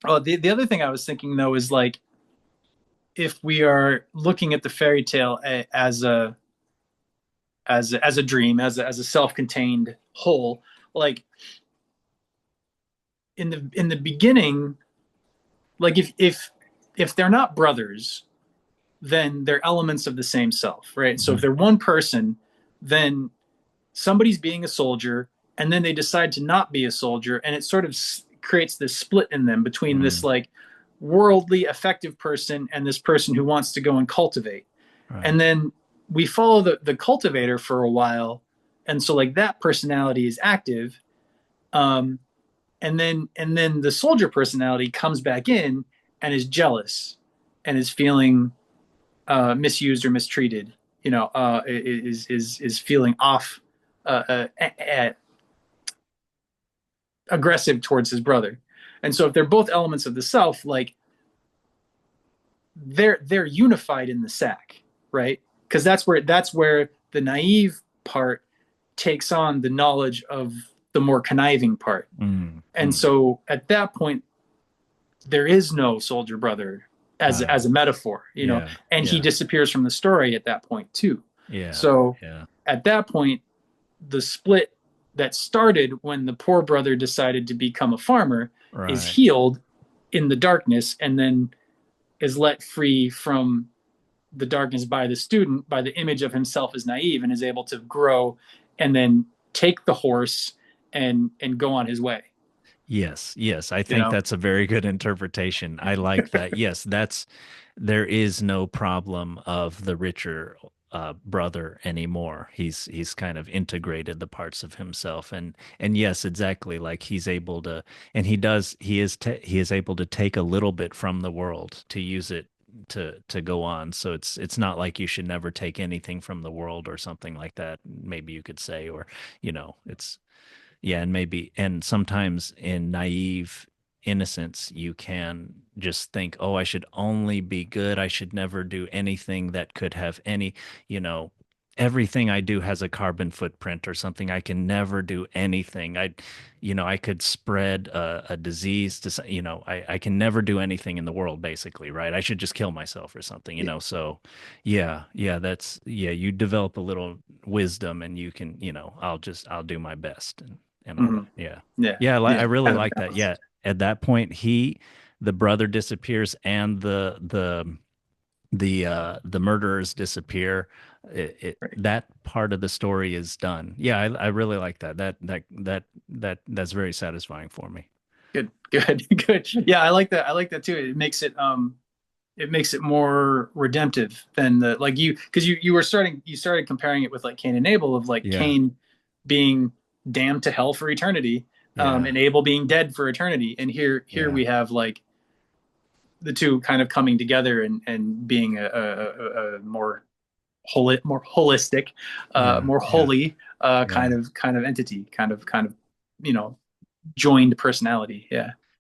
Oh, the other thing I was thinking though is like if we are looking at the fairy tale as a dream, as a self-contained whole, like in the beginning, like if they're not brothers, then they're elements of the same self, right? So if Mhm. they're one person, then somebody's being a soldier, and then they decide to not be a soldier, and it sort of creates this split in them between this Mm, like worldly effective person and this person who wants to go and cultivate. right. And then we follow the cultivator for a while, and so like that personality is active, um and then the soldier personality comes back in and is jealous and is feeling misused or mistreated, is feeling off, aggressive towards his brother. And so if they're both elements of the self, like they're unified in the sack, right? Because that's where the naive part takes on the knowledge of the more conniving part. Mm, And mm. so at that point, there is no soldier brother as Wow. a metaphor, Yeah. and he Yeah. disappears from the story at that point too. Yeah. So Yeah. at that point, the split that started when the poor brother decided to become a farmer is Right. healed in the darkness and then is let free from the darkness by the student, by the image of himself as naive, and is able to grow and then take the horse and go on his way. Yes, yes, I You think know, that's a very good interpretation. I like that. Yes, that's there is no problem of the richer brother anymore. He's kind of integrated the parts of himself, and yes, exactly. Like he's able to, and he is able to take a little bit from the world to use it to go on. So it's not like you should never take anything from the world or something like that. Maybe you could say, or it's yeah, and maybe, and sometimes in naive innocence, you can just think, oh, I should only be good. I should never do anything that could have any, you know, everything I do has a carbon footprint or something. I can never do anything. I could spread a disease I can never do anything in the world, basically, right? I should just kill myself or something. So yeah, you develop a little wisdom and you can, I'll do my best and all mm-hmm. that. Yeah. Yeah, Yeah, I yeah, really kind of like that. balance. Yeah. At that point, the brother disappears and the murderers disappear. Right. That part of the story is done. Yeah, I really like that. That's very satisfying for me. Good, good, good. Yeah, I like that. I like that too. It makes it more redemptive than the like you because you started comparing it with like Cain and Abel of like Yeah. Cain being damned to hell for eternity, Yeah. and Abel being dead for eternity. And here Yeah. we have like the two kind of coming together and being a more holistic, Yeah. more Yeah. holy Yeah. kind of entity, kind of you know joined personality. Yeah.